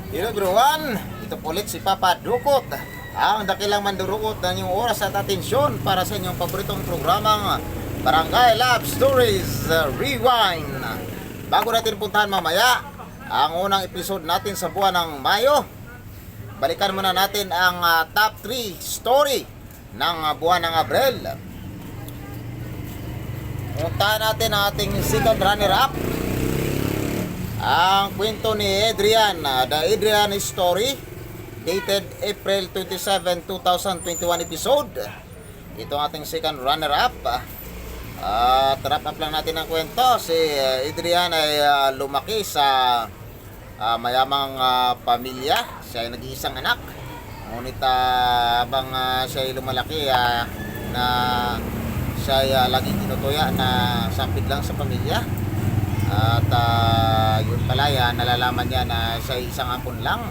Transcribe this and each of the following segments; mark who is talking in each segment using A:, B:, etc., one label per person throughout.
A: Hello everyone, ito po ulit si Papa Dukot, ang dakilang mandurukot ng inyong oras at atensyon para sa inyong paboritong programang Barangay Love Stories Rewind. Bago natin puntahan mamaya ang unang episode natin sa buwan ng Mayo, balikan muna natin ang top 3 story ng buwan ng Abril. Puntahan natin ang ating second runner-up, ang kwento ni Adrian, The Adrian Story, dated April 27, 2021 episode. Ito ang ating second runner-up. Wrap up lang natin ang kwento. Si Adrian ay lumaki sa mayamang pamilya. Siya ay nag-iisang anak. Ngunit habang siya ay lumalaki, na siya ay laging tinutuya na sampid lang sa pamilya. At yun pala, nalalaman niya na siya ay isang ampon lang.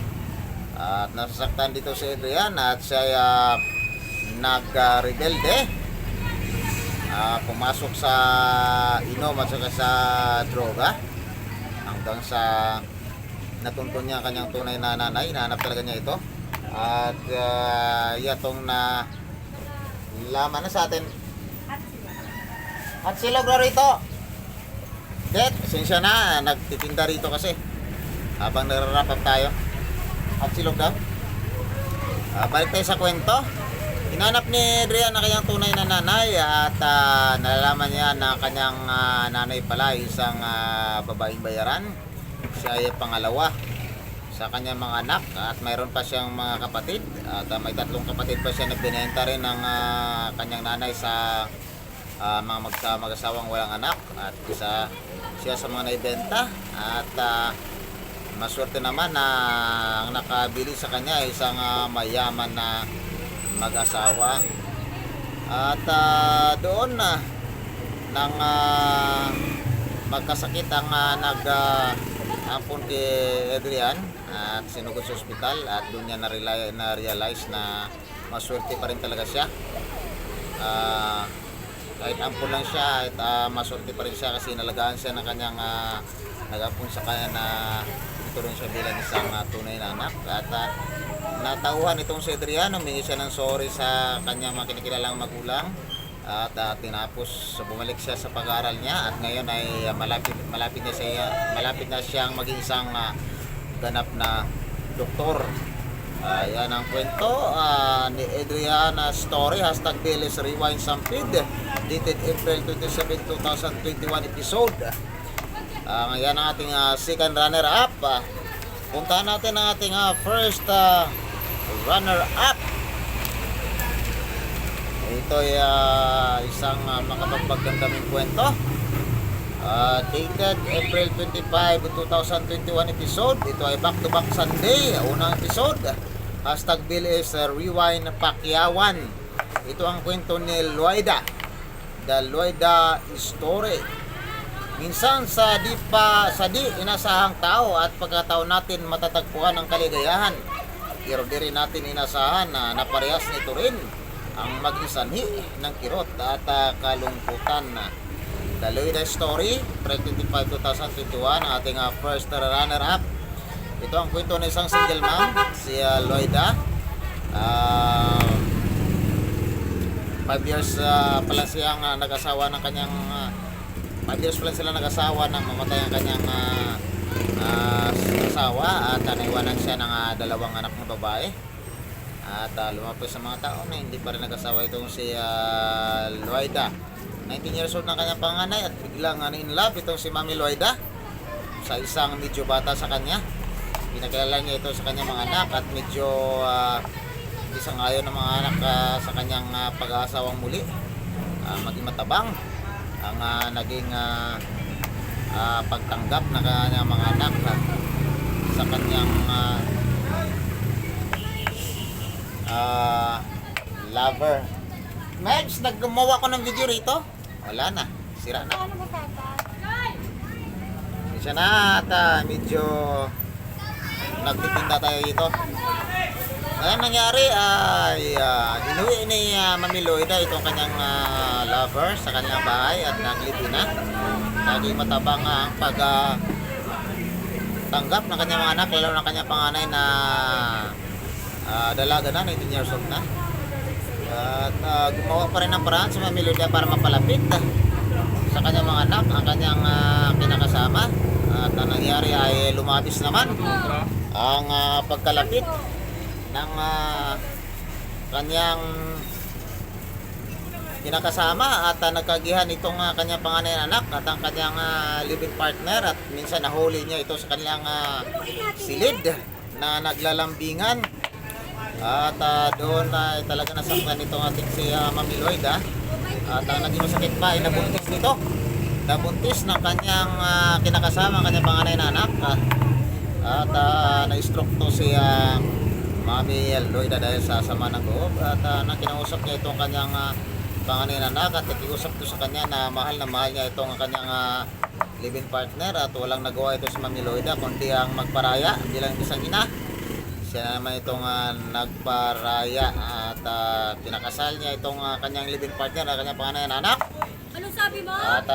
A: At nasasaktan dito si Adrian at siya ay nag-rebelde. Pumasok sa inom at saka sa droga hanggang sa natuntun niya kanyang tunay na nanay. Nahanap talaga niya ito. At yatong na laman na sa atin. At silog na rito. Ted, pasensya na, nagtitinda rito kasi habang nararapap tayo. At silog daw. Balik tayo sa kwento. Hinanap ni Adrian na kanyang tunay na nanay at nalalaman niya na kanyang nanay pala isang babaeng bayaran. Siya ay pangalawa sa kanyang mga anak at mayroon pa siyang mga kapatid. At may 3 kapatid pa siya, nagbinenta rin ng kanyang nanay sa mga mag-asawang walang anak. At isa siya sa mga naibenta. At maswerte naman na ang nakabili sa kanya ay isang mayaman na mag-asawa. At doon nang magkasakit ang ampon kay Adrian at sinugod sa ospital. At doon niya na-realize na maswerte pa rin talaga siya. Kahit ampun lang siya, at maswerte pa rin siya kasi nalagaan siya ng kanyang nag-ampun sa kanya na ito rin siya bilang isang tunay na anak. At natauhan itong si Adrian, humingi siya ng sorry sa kanyang mga kinikilalang magulang. At tinapos bumalik siya sa pag-aaral niya at ngayon ay malapit na siyang maging isang ganap na doktor. Yan ang kwento ni Adrian Story, #Bilis Rewind Sampid, dated April 27, 2021 episode. Yan ang ating second runner-up. Puntahan natin ang ating first runner-up. Ito ay isang makapagbagdaming kwento. Dated April 25, 2021 episode. Ito ay back-to-back Sunday, unang episode. #Bilis Rewind Pakyawan. Ito ang kwento ni Loida, The Loida Story. Minsan sa di inasahang tao at pagkataon natin matatagpuan ang kaligayahan. Pero di rin natin inasahan na naparehas nito rin ang maging sanhi ng kirot at kalungkutan. The Loida Story, April 25, 2021, ating first runner-up. Ito ang kwento ng isang single mom, si Loida. 5 years pala siyang nag-asawa ng kanyang 5 years pala sila nag-asawa nang mamatay ang kanyang asawa at naiwanan siya ng 2 anak na babae. At lumapit sa mga tao na hindi pa rin nag-asawa itong si Loida. 19 years old na kanyang panganay at biglang in love itong si Mami Loida sa isang medyo bata sa kanya. Pinakilala niya ito sa kanyang mga anak at medyo isang ayon ng mga anak sa kanyang pag-aasawang muli. Maging matabang ang naging pagtanggap ng kanyang mga anak sa kanyang lover. Megs, naggumawa ko ng video rito. Wala na, sira na. Isa na at medyo nagtitinda tayo dito. Ngayon nangyari ay inuwi ni Mami Loida itong kanyang lover sa kanyang bahay at naglibin na. Naging matabang ang tanggap ng kanyang mga anak, lalo ng kanyang panganay na dalaga na, 19 years old na. At gumawa pa rin ng paraan si Mami Loida para mapalapit sa kanyang mga anak, ang kanyang kinakasama. At ang nangyari ay lumabis naman ang pagkalapit ng kanyang kinakasama at nagkagihan itong kanyang panganay na anak at ang kanyang living partner, at minsan nahuli niya ito sa kanyang silid na naglalambingan. At doon ay talaga nasaktan itong ating si Mami Loida. At ang naging masakit pa ay nabuntis nito. Nabuntis ng kanyang kinakasama, kanyang panganay na anak. At na-stroke to si Mami Loida dahil sa sama ng loob. At nang kinausap niya itong kanyang panganay na anak at nakiusap to sa kanya na mahal niya itong kanyang living partner, at walang nagawa ito si Mami Loida kundi ang magparaya bilang isang ina. Siya naman itong nagparaya at kinakasal niya itong kanyang living partner at kanyang panganay na anak.
B: Anong sabi mo?
A: At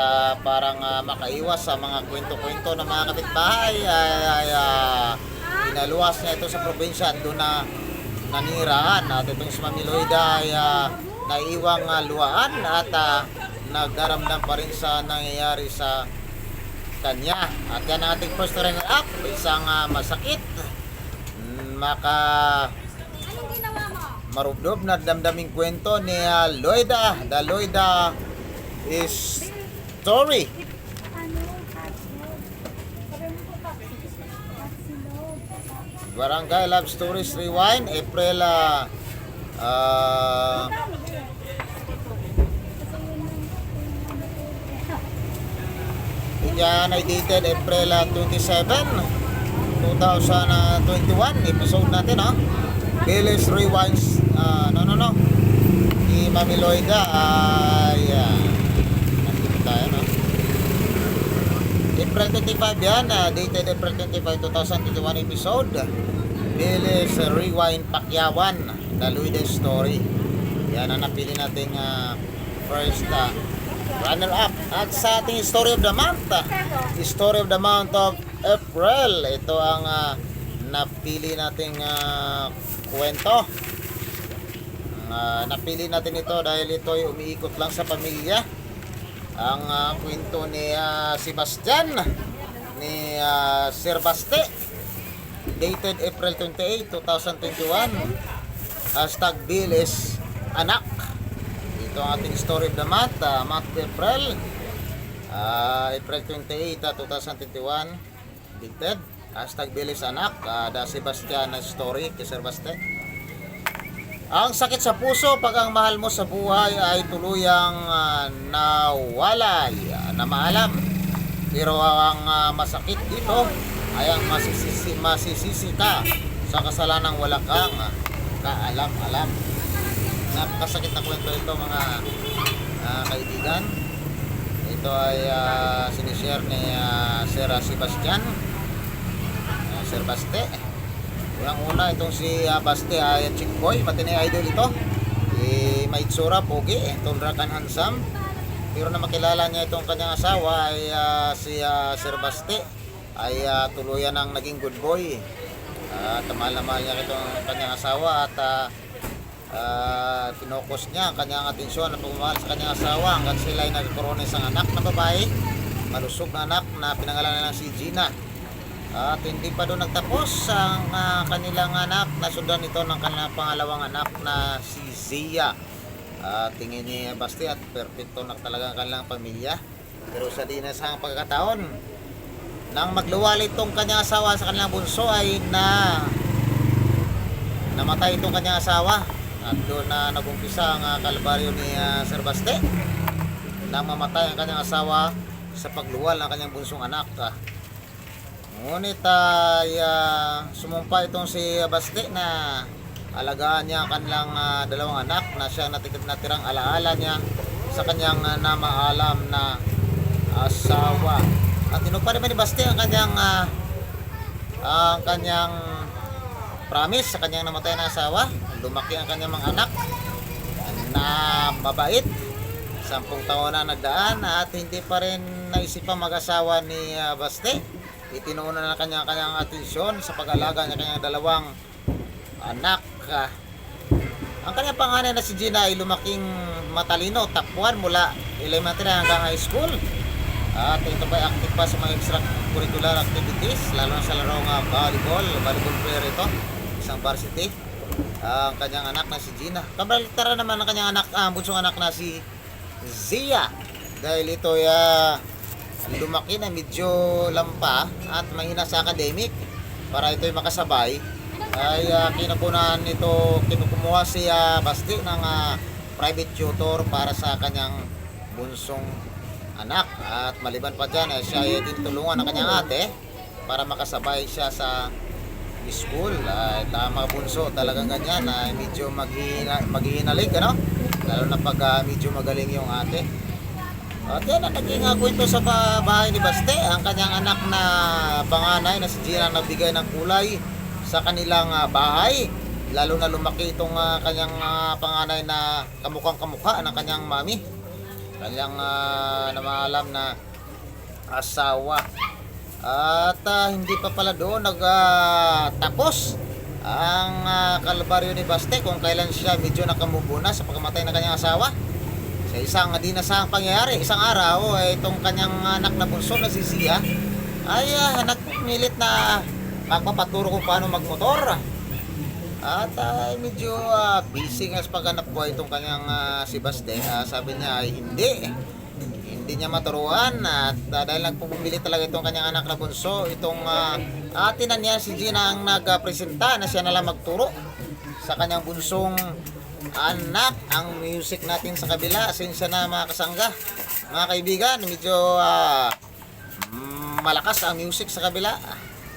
A: parang makaiwas sa mga kwento-kwento ng mga kapitbahay ay inaluwas niya ito sa probinsya at doon na nanirahan. At itong si Mami Loida ay naiiwang luwaan at nagdaramdam pa rin sa nangyayari sa kanya. At yan ang ating first runner up, isang masakit,
B: Anong ginawa mo?
A: marubdob na damdaming kwento ni Loida. The Loida is story. Barangay Love Stories Rewind, April yan ay dated April 27, 2021. Episode natin Billy's Rewinds. No. Si Mami Loida ay nandito tayo April 25 yan, dated April 25, 2021 episode. Billy's Rewind Pakyawan, The Loida Story. Yan ang napili nating first runner up. At sa ating story of the month, story of the month of April, ito ang napili nating kwento. Napili natin ito dahil ito ay umiikot lang sa pamilya. Ang kwento ni Sebastian, ni Sir Baste, dated April 28, 2021. Hashtag Bill is anak. Ito ang ating story of the month, month of April, April 28, 2021, dated. Hashtag Bill is anak, the Sebastian story kay Sir Baste. Ang sakit sa puso pag ang mahal mo sa buhay ay tuluyang nawalay na maalam. Pero ang masakit dito ay ang masisisi ka sa kasalanang wala kang kaalam-alam. Napakasakit na kwento ito mga kaibigan. Ito ay sinishare ni Sir Sebastian, Sir Baste. Unang-una itong si Baste ay chick boy, matini idol ito. May itsura, pogi, tunrakan handsome. Pero na makilala niya itong kanyang asawa ay si Sir Baste ay tuluyan ang naging good boy. Mahal na mahal niya itong kanyang asawa at pinokos niya ang kanyang atensyon na pagmamahal sa kanyang asawa hanggang sila ay nagkaroon ng isang anak na babae, malusog na anak na pinangalanan ng si Gina. At hindi pa doon nagtapos ang kanilang anak, nasundan ito ng kanilang pangalawang anak na si Zia. Tingin ni Basti at perfecto na talaga ang kanilang pamilya. Pero sa dinasang pagkakataon, nang magluwal itong kanyang asawa sa kanilang bunso ay namatay itong kanyang asawa. At doon na nagumpisa ang kalbaryo ni Sir Baste nang mamatay ang kanyang asawa sa pagluwal ng kanyang bunsong anak. Ngunit ay sumumpa itong si Baste na alagaan niya ang kanilang dalawang anak na siya natirang alaala niya sa kanyang namaalam na asawa. At tinupad naman ni Baste ang kanyang promise sa kanyang namatay na asawa. Lumaki ang kanyang mga anak na mabait. 10 taon na nagdaan at hindi pa rin naisipang mag-asawa ni Baste. itinuunan na kanyang atensyon sa pag-alaga ng kanyang dalawang anak. Ang kanyang panganay na si Gina ay lumaking matalino, top 1 mula elementary hanggang high school. At ito pa ay active pa sa mga extracurricular activities, lalo na sa larong volleyball player ito, isang varsity. Ang kanyang anak na si Gina. Kabaligtaran naman ang kanyang anak, bunsong anak na si Zia. Dahil ito ay lumaki na medyo lampa at mahina sa academic. Para ito ay makasabay, ay kinukumuha si Basti ng private tutor para sa kanyang bunsong anak. At maliban pa dyan, siya ay tinutulungan ng kanyang ate para makasabay siya sa school. Mga bunso talagang ganyan, medyo maghihinalig, ano? Lalo na pag medyo magaling yung ate. At yan ang naging kwento sa bahay ni Baste. Ang kanyang anak na panganay na si Gina nagbigay ng kulay sa kanilang bahay. Lalo na lumaki itong kanyang panganay na kamukhang kamukha ng kanyang mami. Kanyang namaalam na asawa. At hindi pa pala doon nagtapos ang kalbaryo ni Baste kung kailan siya medyo nakamubo na sa pagkamatay ng kanyang asawa. Sa isang di nasahang pangyayari, isang araw, itong kanyang anak na bunso na si Zia ay nagpilit na magpapaturo kung paano magmotor. At medyo busy nga sa paghanap po itong kanyang si Baste. Sabi niya ay hindi niya maturuan. At dahil nagpumili talaga itong kanyang anak na bunso, itong ate na niya si Gina ang nagpresenta na siya na lang magturo sa kanyang bunsong anak. Ang music natin sa kabila, asensya na mga kasangga, mga kaibigan, medyo malakas ang music sa kabila.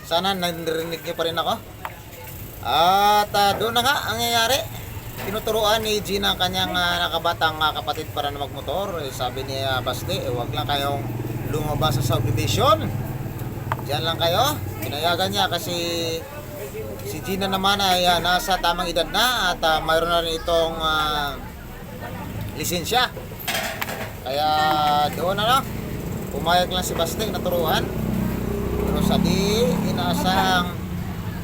A: Sana narinig niyo pa rin ako. At doon na nga ang nangyayari. Tinuturuan ni Gina ang kanyang nakabatang kapatid para na magmotor. Sabi ni Baste, wag lang kayong lumabas sa subdivision, diyan lang kayo. Pinayagan niya kasi si Gina naman ay nasa tamang edad na at mayroon na rin itong lisensya. Kaya doon pumayag lang si Baste na turuan. Pero sa di inaasahang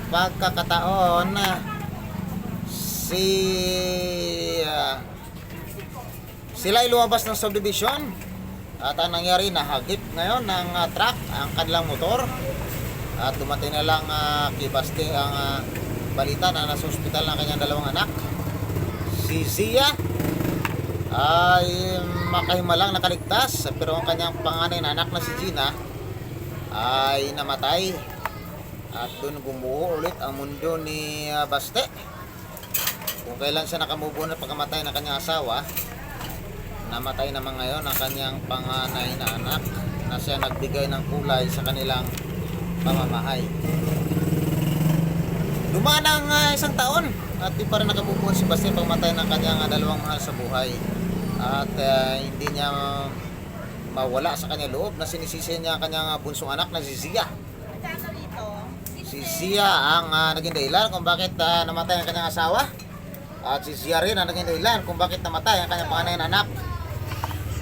A: pagkakataon, sila ay lumabas ng subdivision. At ang nangyari, nahagip ngayon ng truck ang kanilang motor. At dumating na lang kay Baste ang balita na nasa ospital ng kanyang dalawang anak. Si Zia ay makahimalang nakaligtas, pero ang kanyang panganay na anak na si Gina ay namatay. At doon gumuho ulit ang mundo ni Baste. Kung kailan siya nakamubo na pagkamatay ng kanyang asawa, namatay naman ngayon ang kanyang panganay na anak na siya nagbigay ng kulay sa kanilang pamamahay. Dumaan ang isang taon at di pa rin nakamubo si Baste pagkamatay ng kanyang dalawang mahal sa buhay. At hindi niya mawala sa kanyang loob na sinisisi niya ang kanyang bunsong anak na si Zia. Si Zia ang naging dahilan kung bakit namatay ang kanyang asawa. At si Zia rin ang naging dahilan kung bakit namatay ang kanyang panganay na anak.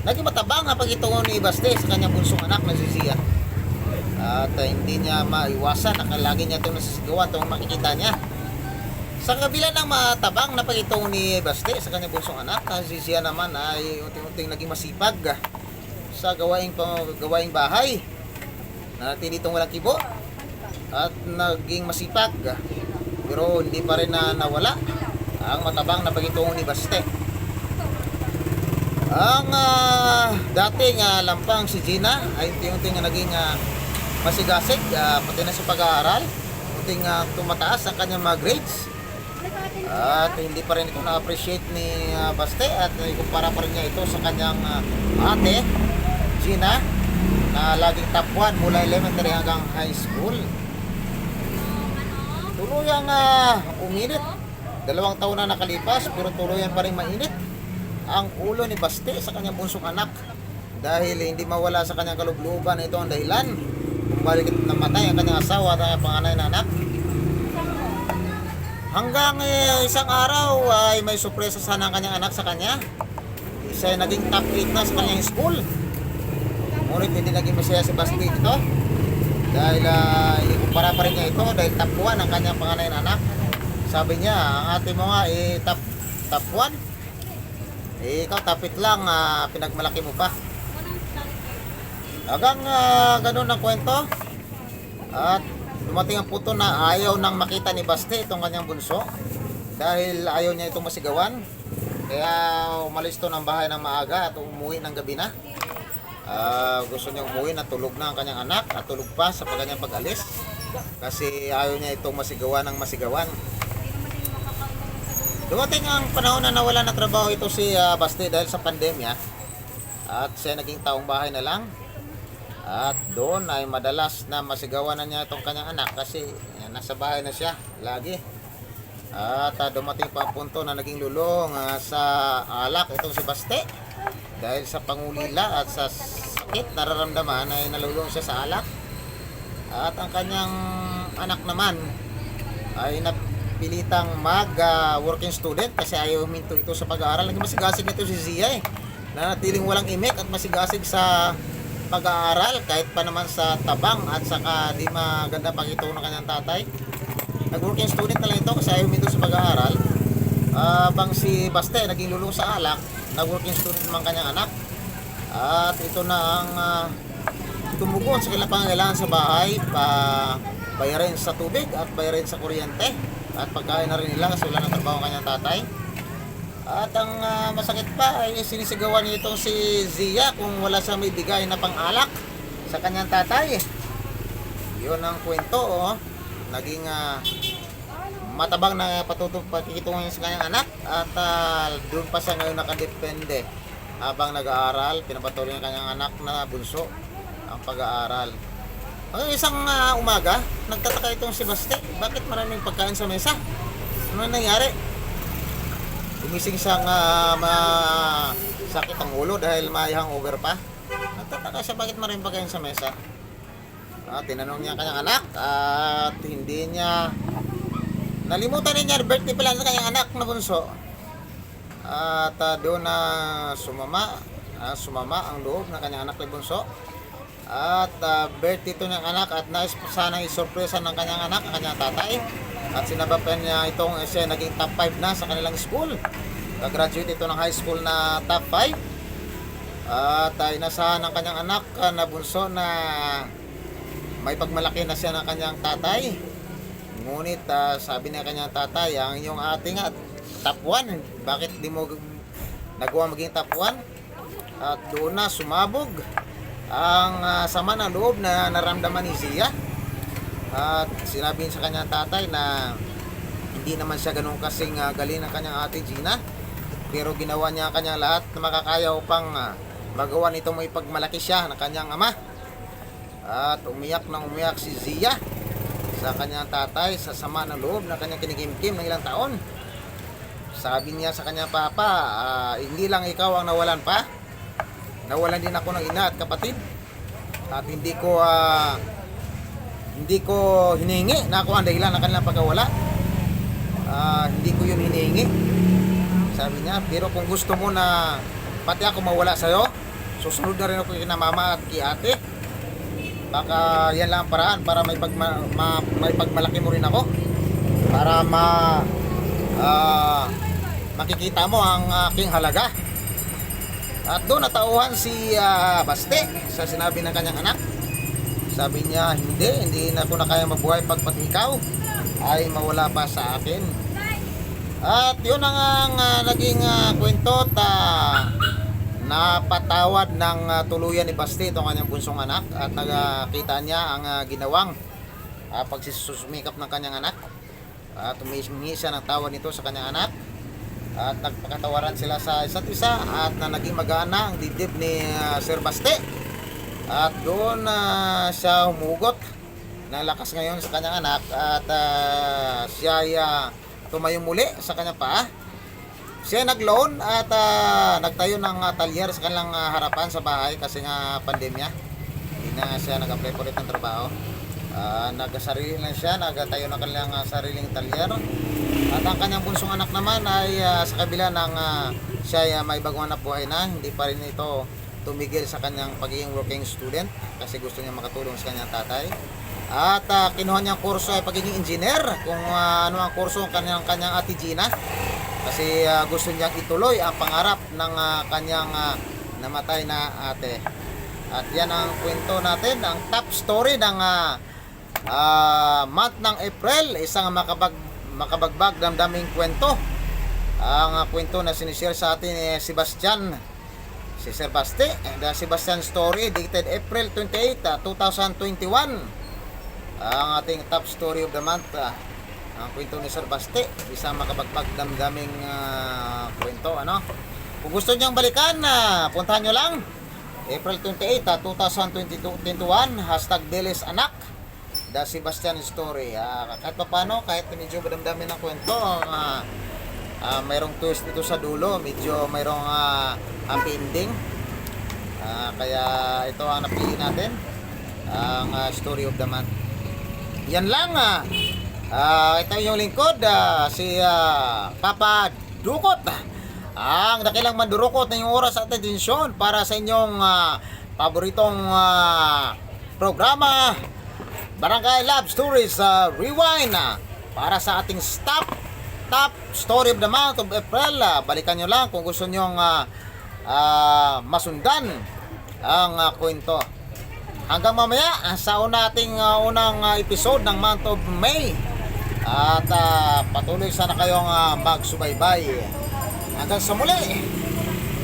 A: Naging matabang ang pag-itungo ni Baste sa kanyang bunsong anak na si Zia. At hindi niya maiwasan, lagi niya itong nasisigawan itong makikita niya. Sa kabila ng matabang na pag-itungo ni Baste sa kanyang bunsong anak, si Zia naman ay unti-unting naging masipag sa gawaing bahay. Nanatili itong walang kibo at naging masipag, pero hindi pa rin nawala ang matabang na pag-itungo ni Baste. Ang dating lampang si Gina ay unti-unting naging masigasig, pati na sa pag-aaral, unting tumataas ang kanyang mga grades. At hindi pa rin ito na-appreciate ni Baste at ikumpara pa rin niya ito sa kanyang ate Gina na laging top 1 mula elementary hanggang high school. Tuluyang uminit. 2 taon na nakalipas, pero tuluyan pa rin mainit ang ulo ni Baste sa kanyang bunsong anak. Dahil hindi mawala sa kanyang kalubluban, ito ang dahilan kung bakit namatay ang kanyang asawa at ang panganay na anak. Hanggang isang araw ay may sorpresa sana ang kanyang anak sa kanya. Isa ay naging top 8 na sa kanyang school. Ngunit hindi naging masaya si Baste dito. Dahil ikumpara pa rin niya ito dahil top 1 ang kanyang panganay na anak. Sabi niya, ang ate mo nga top 1. Ikaw tapit lang, pinagmalaki mo pa. Hanggang ganun ang kwento. At dumating ang punto na ayaw nang makita ni Baste itong kanyang bunso. Dahil ayaw niya itong masigawan. Kaya umalis to ng bahay ng maaga at umuwi ng gabi na. Gusto niya umuwi na tulog na ang kanyang anak at tulog pa sa kanyang pag-alis. Kasi ayaw niya itong masigawan ng masigawan. Dumating ang panahon na nawala na trabaho ito si Baste dahil sa pandemya. At siya naging taong bahay na lang. At doon ay madalas na masigawan na niya itong kanyang anak kasi nasa bahay na siya lagi. At dumating pa ang punto na naging lulong sa alak itong si Baste. Dahil sa pangulila at sa sakit nararamdaman ay nalulong siya sa alak. At ang kanyang anak naman ay napilitang working student kasi ayaw huminto ito sa pag-aaral. Naging masigasig nito si Zia nanatiling walang imik at masigasig sa pag-aaral kahit pa naman sa tabang at saka di maganda pagito ng kanyang tatay. Nag-working student na lang ito kasi ayaw huminto sa pag-aaral. Bang si Baste naging lulong sa alak, nag-working student naman kanyang anak. At ito na ang tumugon sa kailang pangangailangan sa bahay, bayarin sa tubig at bayarin sa kuryente at pagkain na rin nila kasi wala ng trabaho ang kanyang tatay. At ang masakit pa ay sinisigawan nito si Zia kung wala siya may bigay na pang-alak sa kanyang tatay. Yun ang kwento. Naging matabang na pakikitungan sa kanyang anak at doon pa siya ngayon nakadepende habang nag-aaral. Pinapatuloy ng kanyang anak na bunso ang pag-aaral. Ang isang umaga, nagtataka itong si Baste, bakit maraming pagkain sa mesa? Ano nangyari? Gumising siyang sakit ang ulo dahil may hangover pa. Nagtataka siya bakit maraming pagkain sa mesa. Tinanong niya kanyang anak at hindi niya nalimutan niya birthday pala sa kanyang anak na bunso. At doon na sumama ang loob ng kanyang anak na bunso. At birthday ito ng anak at nais sanang isurpresa ng kanyang anak ang kanyang tatay. At sinabapan niya itong siya naging top 5 na sa kanilang school. Nag-graduate ito ng high school na top 5. At inasahan ng kanyang anak na bunso na may pagmalaki na siya ng kanyang tatay. Ngunit sabi niya kanyang tatay, ang iyong ate nga top 1, bakit di mo nagawa maging top 1? At doon na sumabog ang sama ng loob na naramdaman ni Zia. At sinabi sa kanyang tatay na hindi naman siya ganun kasing galing ng kanyang ate Gina, pero ginawa niya ang kanyang lahat na makakaya upang magawa nito may pagmalaki siya ng kanyang ama. At umiyak si Zia sa kanyang tatay sa sama ng loob na kanyang kinikimkim ng ilang taon. Sabi niya sa kanyang papa, hindi lang ikaw ang nawalan pa, nawalan din ako ng ina at kapatid. At hindi ko hiningi na ako ang dahilan ng kanilang pagkawala. Hindi ko yun hiningi, sabi niya. Pero kung gusto mo na pati ako mawala sa'yo, susunod na rin ako kina mama at kay ate. Baka yan lang ang paraan para may pagmalaki mo rin ako, para makikita mo ang aking halaga. At doon natauhan si Baste sa sinabi ng kanyang anak. Sabi niya, hindi na ako na kaya mabuhay pagpat ikaw ay mawala pa sa akin. At yun ang naging kwento napatawad ng tuluyan ni Baste itong kanyang bunsong anak at nakita niya ang ginawang pagsusumikap ng kanyang anak at humihingi siya ng tawad nito sa kanyang anak at nagpakatawaran sila sa isa't isa at naging magaan ang dibdib ni Sir Baste. At doon siya humugot ng lakas ngayon sa kanyang anak at siya ay tumayo muli sa kanyang paa. Siya nag-loan at nagtayo ng talyer sa kanilang harapan sa bahay kasi nga pandemya. Hindi na siya nag-apply ulit ng trabaho. Nagsarili lang siya, nagtayo ng kanilang sariling talyer. At ang kanyang bunsong anak naman ay sa kabila ng siya ay may bagong anak buhay na, hindi pa rin ito tumigil sa kanyang pagiging working student kasi gusto niya makatulong sa kanyang tatay. At kinuha niyang kurso ay pagiging engineer, kung ano ang kurso ng kanyang ate Gina. Kasi gusto niyang ituloy ang pangarap ng kanyang namatay na ate. At yan ang kwento natin, ang top story ng month ng April, isang makabagbag damdaming kwento. Ang kwento na sinishare sa atin ni Sebastian, si Sir Basti, the Sebastian story dated April 28, 2021. Ang ating top story of the month, ang kwento ni Sir Basti, isang makabagbag damdaming kwento, ano. Kung gusto niyang balikan, puntahan nyo lang April 28, 2021, hashtag Delis Anak, the Sebastian story. Kahit pa paano, kahit medyo madamdamin ang kwento, mayroong twist ito sa dulo, medyo mayroong happy ending. Kaya ito ang napili natin, ang story of the month. Yan lang. Ito yung lingkod, si Papa Dukot, ang dakilang mandurukot na yung oras at atensyon para sa inyong paboritong programa, Barangay Love Stories Rewind, para sa ating top story of the month of April. Balikan nyo lang kung gusto nyong masundan ang kwento. Hanggang mamaya sa nating unang episode ng month of May. At patuloy sana kayong magsubaybay. Hanggang sa muli.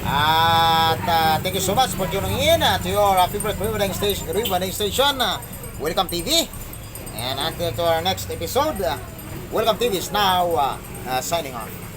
A: At thank you so much for tuning in to your favorite Riverbank Station, Welcome TV. And until to our next episode, Welcome TV is now signing off.